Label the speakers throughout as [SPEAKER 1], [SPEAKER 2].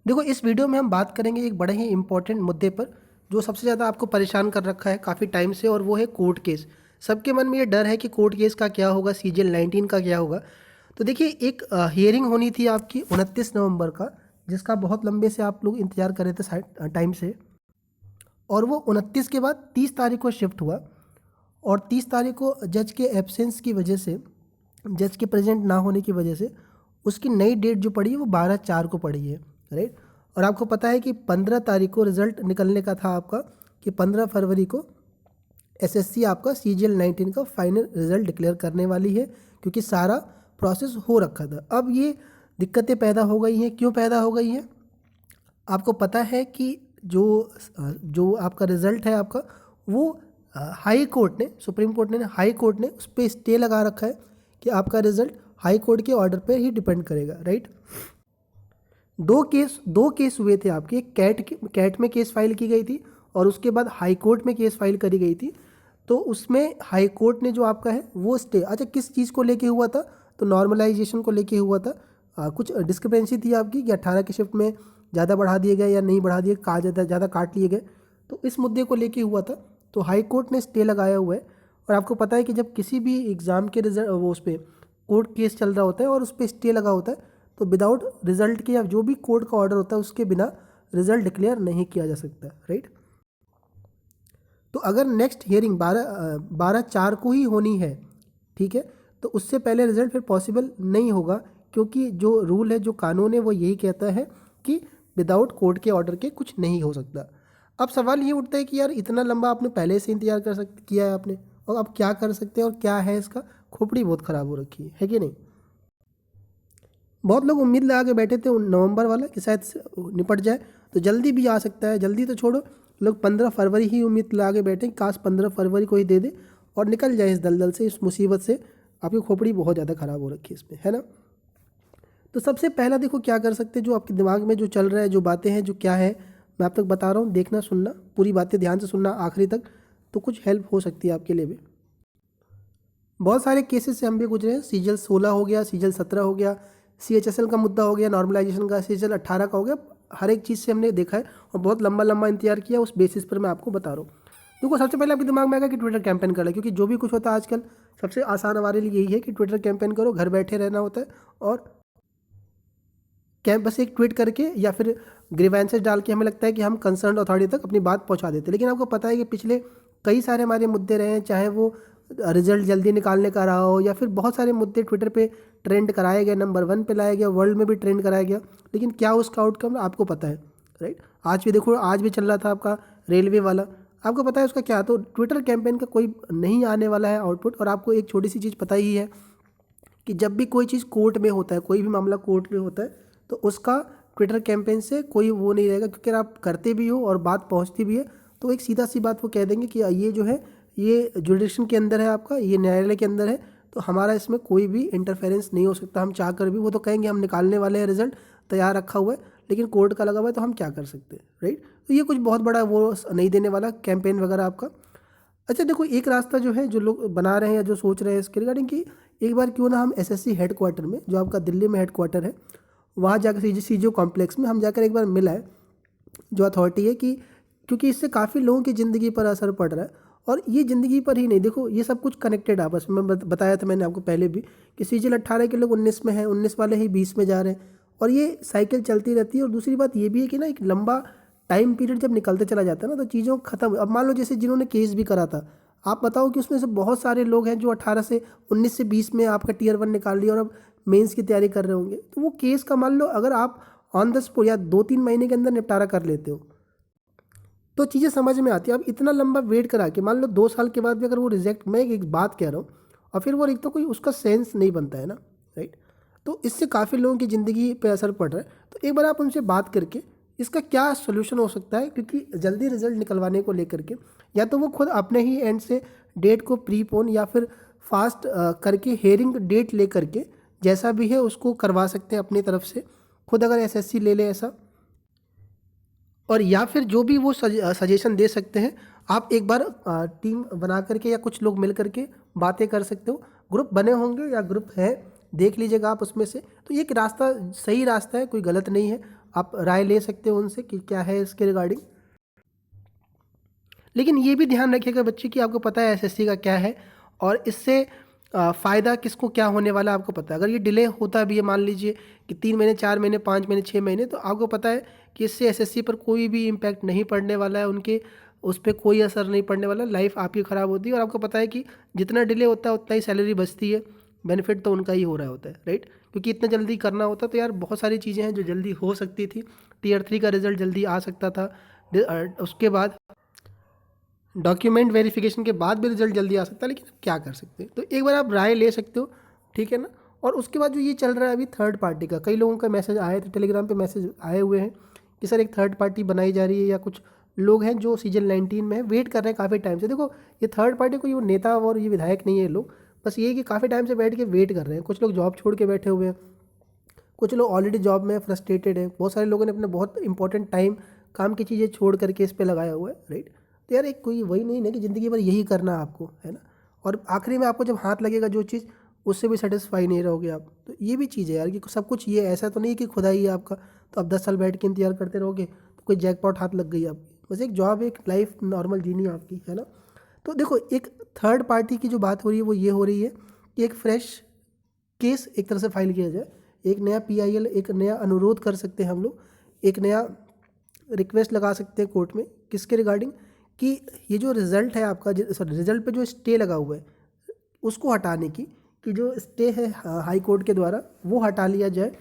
[SPEAKER 1] देखो, इस वीडियो में हम बात करेंगे एक बड़े ही इम्पोर्टेंट मुद्दे पर जो सबसे ज़्यादा आपको परेशान कर रखा है काफ़ी टाइम से, और वो है कोर्ट केस। सबके मन में ये डर है कि कोर्ट केस का क्या होगा, सीजीएल 19 का क्या होगा। तो देखिए, एक हियरिंग होनी थी आपकी 29 नवंबर का, जिसका बहुत लंबे से आप लोग इंतजार कर रहे थे टाइम से। और वो 29 के बाद 30 तारीख को शिफ्ट हुआ, और 30 तारीख को जज के एब्सेंस की वजह से, जज के प्रेजेंट ना होने की वजह से उसकी नई डेट जो पड़ी है वो 12/4 को पड़ी है, राइट। और आपको पता है कि 15 तारीख को रिजल्ट निकलने का था आपका, कि 15 फरवरी को एसएससी आपका सीजीएल 19 का फाइनल रिजल्ट डिक्लेयर करने वाली है, क्योंकि सारा प्रोसेस हो रखा था। अब ये दिक्कतें पैदा हो गई हैं। क्यों पैदा हो गई हैं? आपको पता है कि जो जो आपका रिज़ल्ट है आपका, वो हाई कोर्ट ने, सुप्रीम कोर्ट ने, हाई कोर्ट ने उस पर स्टे लगा रखा है कि आपका रिज़ल्ट हाई कोर्ट के ऑर्डर पे ही डिपेंड करेगा, राइट। दो केस हुए थे आपके। एक कैट में केस फाइल की गई थी, और उसके बाद हाई कोर्ट में केस फाइल करी गई थी। तो उसमें हाई कोर्ट ने जो आपका है वो स्टे, अच्छा, किस चीज़ को लेके हुआ था? तो नॉर्मलाइजेशन को लेके हुआ था। कुछ डिस्क्रिपेंसी थी आपकी कि 18 की शिफ्ट में ज़्यादा बढ़ा दिए गए या नहीं बढ़ा दिए, कहाँ ज़्यादा काट लिए गए। तो इस मुद्दे को लेके हुआ था। तो हाई कोर्ट ने स्टे लगाया हुआ है। और आपको पता है कि जब किसी भी एग्ज़ाम के रिजल्ट, वो उस पर कोर्ट केस चल रहा होता है और उस पर स्टे लगा होता है, तो विदाउट रिजल्ट के या जो भी कोर्ट का ऑर्डर होता है उसके बिना रिजल्ट डिक्लेयर नहीं किया जा सकता, राइट। तो अगर नेक्स्ट हियरिंग 12/4 को ही होनी है, ठीक है, तो उससे पहले रिजल्ट फिर पॉसिबल नहीं होगा, क्योंकि जो रूल है, जो कानून है, वो यही कहता है कि विदाउट कोर्ट के ऑर्डर के कुछ नहीं हो सकता। अब सवाल ये उठता है कि यार, इतना लंबा आपने पहले से इंतजार किया है आपने, और अब क्या कर सकते हैं और क्या है इसका? खोपड़ी बहुत ख़राब हो रखी है कि नहीं? बहुत लोग उम्मीद लगा के बैठे थे नवंबर वाला कि शायद से निपट जाए, तो जल्दी भी आ सकता है। जल्दी तो छोड़ो, लोग 15 फरवरी ही उम्मीद लगा के बैठे, काश 15 फरवरी को ही दे दे और निकल जाए इस दलदल से, इस मुसीबत से। आपकी खोपड़ी बहुत ज़्यादा ख़राब हो रखी है इसमें, है ना। तो सबसे पहला देखो क्या कर सकते हैं, जो आपके दिमाग में जो चल रहा है, जो बातें हैं, जो क्या है, मैं आप तक बता रहा हूँ, देखना, सुनना, पूरी बातें ध्यान से सुनना आखिरी तक, तो कुछ हेल्प हो सकती है आपके लिए भी। बहुत सारे केसेस से हम भी गुजरे हैं। सीजीएल 16 हो गया, सीजीएल 17 हो गया, सीएचएसएल का मुद्दा हो गया, नॉर्मलाइजेशन का सीजीएल 18 का हो गया। हर एक चीज़ से हमने देखा है और बहुत लंबा लंबा इंतजार किया। उस बेसिस पर मैं आपको बता रहा हूँ। देखो, सबसे पहले आपके दिमाग में आएगा कि ट्विटर कैंपेन कर ले, क्योंकि जो भी कुछ होता है आजकल, सबसे आसान हमारे लिए यही है कि ट्विटर कैंपेन करो, घर बैठे रहना होता है, और बस एक ट्वीट करके या फिर ग्रीवेंसेस डाल के हमें लगता है कि हम कंसर्न अथॉरिटी तक अपनी बात पहुंचा देते हैं। लेकिन आपको पता है कि पिछले कई सारे हमारे मुद्दे रहे हैं, चाहे वो रिजल्ट जल्दी निकालने का रहा हो, या फिर बहुत सारे मुद्दे ट्विटर पे ट्रेंड कराए गए, नंबर 1 पे लाया गया, वर्ल्ड में भी ट्रेंड कराया गया, लेकिन क्या उसका आउटकम आपको पता है, राइट। आज भी देखो, आज भी चल रहा था आपका रेलवे वाला, आपको पता है उसका क्या? तो ट्विटर कैंपेन का कोई नहीं आने वाला है आउटपुट। और आपको एक छोटी सी चीज़ पता ही है कि जब भी कोई चीज़ कोर्ट में होता है, कोई भी मामला कोर्ट में होता है, तो उसका ट्विटर कैंपेन से कोई वो नहीं रहेगा, क्योंकि अगर आप करते भी हो और बात पहुंचती भी है, तो एक सीधा सी बात वो कह देंगे कि ये जो है, ये जुडिक्शन के अंदर है आपका, ये न्यायालय के अंदर है, तो हमारा इसमें कोई भी इंटरफेरेंस नहीं हो सकता। हम चाह कर भी, वो तो कहेंगे हम निकालने वाले हैं, रिजल्ट तैयार रखा हुआ है, लेकिन कोर्ट का लगा हुआ है, तो हम क्या कर सकते हैं, राइट। तो ये कुछ बहुत बड़ा वो नहीं देने वाला कैंपेन वगैरह आपका। अच्छा देखो, एक रास्ता जो है, जो लोग बना रहे हैं या जो सोच रहे हैं इसके रिगार्डिंग, कि एक बार क्यों ना हम एसएससी हेडक्वार्टर में, जो आपका दिल्ली में हेडक्वार्टर है, वहाँ जाकर सीजीओ कॉम्प्लेक्स में हम जाकर एक बार मिला है जो अथॉरिटी है, कि क्योंकि इससे काफ़ी लोगों की ज़िंदगी पर असर पड़ रहा है। और ये ज़िंदगी पर ही नहीं, देखो ये सब कुछ कनेक्टेड है आपस में। बताया था मैंने आपको पहले भी कि सीजीएल 18 के लोग 19 में हैं, 19 वाले ही 20 में जा रहे हैं, और ये साइकिल चलती रहती है। और दूसरी बात ये भी है कि ना, एक लंबा टाइम पीरियड जब निकलते चला जाता है ना, तो चीज़ों ख़त्म। अब मान लो जैसे जिन्होंने केस भी करा था, आप बताओ कि उसमें से बहुत सारे लोग हैं जो 18 से 19 से 20 में आपका टियर 1 निकाल लिया और अब मेंस की तैयारी कर रहे होंगे। तो वो केस का मान लो अगर आप ऑन द स्पॉट या 2-3 महीने के अंदर निपटारा कर लेते हो, तो चीज़ें समझ में आती है। अब इतना लंबा वेट करा के मान लो 2 साल के बाद भी अगर वो रिजेक्ट, मैं एक बात कह रहा हूँ, और फिर वो एक तो कोई उसका सेंस नहीं बनता है ना, राइट। तो इससे काफ़ी लोगों की ज़िंदगी पे असर पड़ रहा है। तो एक बार आप उनसे बात करके इसका क्या सोल्यूशन हो सकता है, क्योंकि जल्दी रिजल्ट निकलवाने को लेकर के, या तो वो खुद अपने ही एंड से डेट को प्रीपोन या फिर फास्ट करके हियरिंग डेट ले करके जैसा भी है उसको करवा सकते हैं अपनी तरफ से, खुद अगर एसएससी ले ले ऐसा। और या फिर जो भी वो सजेशन दे सकते हैं, आप एक बार टीम बना करके या कुछ लोग मिल करके बातें कर सकते हो। ग्रुप बने होंगे या ग्रुप है, देख लीजिएगा आप उसमें से। तो ये एक रास्ता, सही रास्ता है, कोई गलत नहीं है। आप राय ले सकते हो उनसे कि क्या है इसके रिगार्डिंग। लेकिन ये भी ध्यान रखिएगा बच्चे कि आपको पता है एसएससी का क्या है और इससे फ़ायदा किसको क्या होने वाला है आपको पता है। अगर ये डिले होता भी है, मान लीजिए कि 3 महीने, 4 महीने, 5 महीने, 6 महीने, तो आपको पता है कि इससे एसएससी पर कोई भी इम्पैक्ट नहीं पड़ने वाला है, उनके उस पे कोई असर नहीं पड़ने वाला, लाइफ आपकी ख़राब होती है और आपको पता है कि जितना डिले होता है उतना ही सैलरी बचती है, बेनिफिट तो उनका ही हो रहा होता है, राइट। क्योंकि इतना जल्दी करना होता तो यार बहुत सारी चीज़ें हैं जो जल्दी हो सकती थी। टीयर 3 का रिजल्ट जल्दी आ सकता था, उसके बाद डॉक्यूमेंट वेरिफिकेशन के बाद भी रिजल्ट जल्दी आ सकता है, लेकिन अब क्या कर सकते हैं। तो एक बार आप राय ले सकते हो, ठीक है ना। और उसके बाद जो ये चल रहा है अभी थर्ड पार्टी का, कई लोगों का मैसेज आए थे, टेलीग्राम पे मैसेज आए हुए हैं कि सर एक थर्ड पार्टी बनाई जा रही है, या कुछ लोग हैं जो सीजन 19 में है, वेट कर रहे हैं काफ़ी टाइम से। देखो ये थर्ड पार्टी कोई वो नेता और ये विधायक नहीं है लोग, बस ये है कि काफ़ी टाइम से बैठ के वेट कर रहे हैं। कुछ लोग जॉब छोड़ के बैठे हुए हैं, कुछ लोग ऑलरेडी जॉब में फ्रस्ट्रेटेड है, बहुत सारे लोगों ने अपना बहुत इंपॉर्टेंट टाइम काम की चीज़ें छोड़ करके इस पे लगाया हुआ है, राइट। तो यार एक कोई वही नहीं ना कि ज़िंदगी भर यही करना आपको, है ना। और आखिरी में आपको जब हाथ लगेगा जो चीज़, उससे भी सेटिस्फाई नहीं रहोगे आप। तो ये भी चीज़ है यार कि सब कुछ ये ऐसा तो नहीं कि खुदा ही है आपका, तो आप 10 साल बैठ के इंतजार करते रहोगे तो कोई जैकपॉट हाथ लग गई आपकी। बस एक जॉब, एक लाइफ नॉर्मल जीनी है आपकी, है ना। तो देखो एक थर्ड पार्टी की जो बात हो रही है वो ये हो रही है कि एक फ्रेश केस एक तरह से फाइल किया जाए, एक नया पीआईएल, एक नया अनुरोध कर सकते हैं हम लोग, एक नया रिक्वेस्ट लगा सकते हैं कोर्ट में, किसके रिगार्डिंग कि ये जो रिज़ल्ट है आपका, सॉरी रिज़ल्ट पे जो स्टे लगा हुआ है उसको हटाने की, कि जो स्टे है हाई कोर्ट के द्वारा वो हटा लिया जाए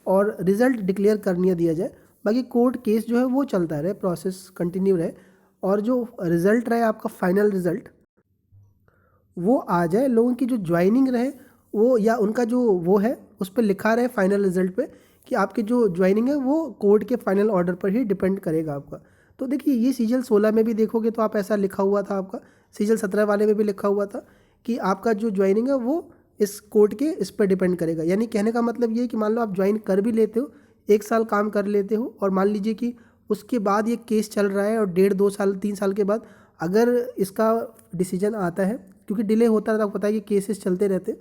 [SPEAKER 1] और रिज़ल्ट डिक्लेयर करने दिया जाए। बाकी कोर्ट केस जो है वो चलता रहे, प्रोसेस कंटिन्यू रहे, और जो रिज़ल्ट रहे आपका फाइनल रिज़ल्ट वो आ जाए, लोगों की जो ज्वाइनिंग रहे वो, या उनका जो वो है उस पर लिखा रहे फाइनल रिजल्ट पे कि आपकी जो ज्वाइनिंग है वो कोर्ट के फाइनल ऑर्डर पर ही डिपेंड करेगा आपका। तो देखिए ये सीजल 16 में भी देखोगे तो आप ऐसा लिखा हुआ था, आपका सीजल 17 वाले में भी लिखा हुआ था कि आपका जो ज्वाइनिंग है वो इस कोर्ट के इस पर डिपेंड करेगा। यानी कहने का मतलब ये है कि मान लो आप ज्वाइन कर भी लेते हो, 1 साल काम कर लेते हो, और मान लीजिए कि उसके बाद ये केस चल रहा है और 1.5 2 साल 3 साल के बाद अगर इसका डिसीजन आता है, क्योंकि डिले होता है तो आपको पता है कि केसेस चलते रहते हैं,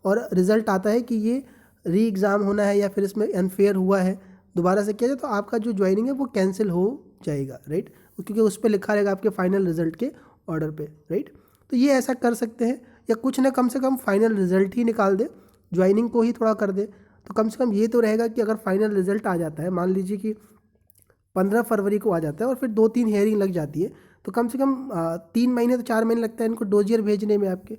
[SPEAKER 1] और रिज़ल्ट आता है कि ये री एग्ज़ाम होना है या फिर इसमें अनफेयर हुआ है, दोबारा से किया जाए, तो आपका जो ज्वाइनिंग है वो कैंसिल हो जाएगा, राइट। क्योंकि उस पर लिखा रहेगा आपके फाइनल रिजल्ट के ऑर्डर पे, राइट। तो ये ऐसा कर सकते हैं, या कुछ ना कम से कम फाइनल रिजल्ट ही निकाल दे, ज्वाइनिंग को ही थोड़ा कर दे, तो कम से कम ये तो रहेगा कि अगर फाइनल रिजल्ट आ जाता है, मान लीजिए कि 15 फरवरी को आ जाता है और फिर 2 3 हियरिंग लग जाती है, तो कम से कम 3 महीने तो 4 महीने लगता है इनको डोजियर भेजने में आपके,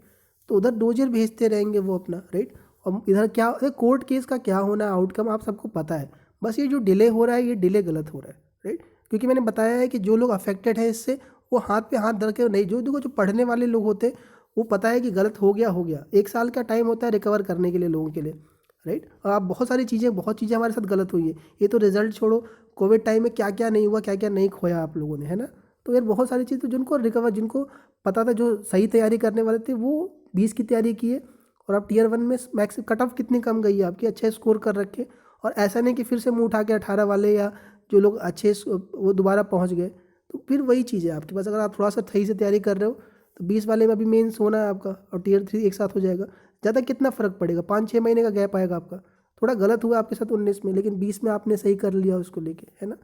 [SPEAKER 1] तो उधर डोजियर भेजते रहेंगे वो अपना, राइट। और इधर क्या कोर्ट केस का क्या होना है आउटकम आप सबको पता है, बस ये जो डिले हो रहा है ये डिले गलत हो रहा है, राइट। क्योंकि मैंने बताया है कि जो लोग अफेक्टेड है इससे, वो हाथ पे हाथ धर के नहीं, जो देखो जो पढ़ने वाले लोग होते हैं वो पता है कि गलत हो गया, 1 साल का टाइम होता है रिकवर करने के लिए लोगों के लिए, राइट। और आप बहुत चीज़ें हमारे साथ गलत हुई है, ये तो रिजल्ट छोड़ो, कोविड टाइम में क्या क्या नहीं हुआ, क्या क्या नहीं खोया आप लोगों ने, है ना। तो यार बहुत सारी चीज़, तो जिनको रिकवर, जिनको पता था, जो सही तैयारी करने वाले थे वो 20 की तैयारी किए, और आप टीयर 1 में मैक्स कट ऑफ कितनी कम गई है आपकी, अच्छे स्कोर कर रखे, और ऐसा नहीं कि फिर से मुँह उठा के 18 वाले या जो लोग अच्छे वो दोबारा पहुँच गए। तो फिर वही चीज़ है आपके पास, अगर आप थोड़ा सा सही से तैयारी कर रहे हो तो 20 वाले में अभी मेंस होना है आपका, और टीयर 3 एक साथ हो जाएगा। ज़्यादा कितना फ़र्क पड़ेगा, 5 6 महीने का गैप आएगा आपका। थोड़ा गलत हुआ आपके साथ 19 में, लेकिन 20 में आपने सही कर लिया उसको लेके, है ना।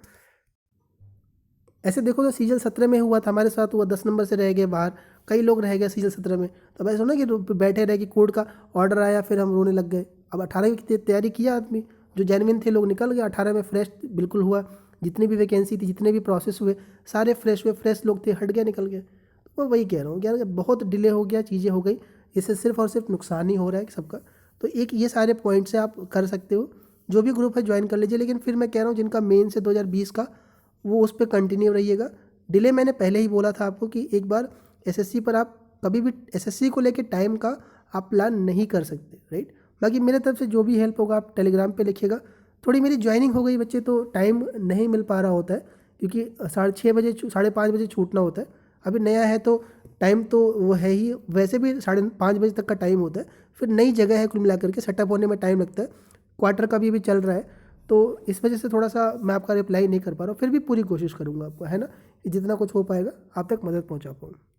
[SPEAKER 1] ऐसे देखो तो सीजन 17 में हुआ था, हमारे साथ हुआ, 10 नंबर से रह गए बाहर, कई लोग रह गए सीजन 17 में। तो अब ऐसा ना कि बैठे रहे कि कोर्ट का ऑर्डर आया फिर हम रोने लग गए। अब 18 की तैयारी किया आदमी, जो जेनविन थे लोग निकल गए, 18 में फ्रेश बिल्कुल हुआ, जितनी भी वैकेंसी थी, जितने भी प्रोसेस हुए सारे फ्रेश हुए, फ्रेश लोग थे, हट गया, निकल गए। तो मैं वही कह रहा हूँ कि यार बहुत डिले हो गया, चीज़ें हो गई, इससे सिर्फ और सिर्फ नुकसान ही हो रहा है सबका। तो एक ये सारे पॉइंट्स से आप कर सकते हो, जो भी ग्रुप है ज्वाइन कर लीजिए। लेकिन फिर मैं कह रहा हूँ जिनका मेन से 2020 का, वो उस पर कंटिन्यू रहिएगा। डिले मैंने पहले ही बोला था आपको कि एक बार एसएससी पर आप कभी भी एसएससी को लेके टाइम का आप प्लान नहीं कर सकते, राइट। बाकी मेरे तरफ से जो भी हेल्प होगा आप टेलीग्राम पे लिखिएगा। थोड़ी मेरी ज्वाइनिंग हो गई बच्चे, तो टाइम नहीं मिल पा रहा होता है, क्योंकि 6:30 5:30 छूटना होता है। अभी नया है तो टाइम तो वो है ही, वैसे भी 5:30 तक का टाइम होता है, फिर नई जगह है, कुल मिलाकर के सेटअप होने में टाइम लगता है, क्वार्टर का भी चल रहा है, तो इस वजह से थोड़ा सा मैं आपका रिप्लाई नहीं कर पा रहा हूँ। फिर भी पूरी कोशिश करूँगा आपको, है ना, कि जितना कुछ हो पाएगा आप तक मदद पहुँचा पाऊँ।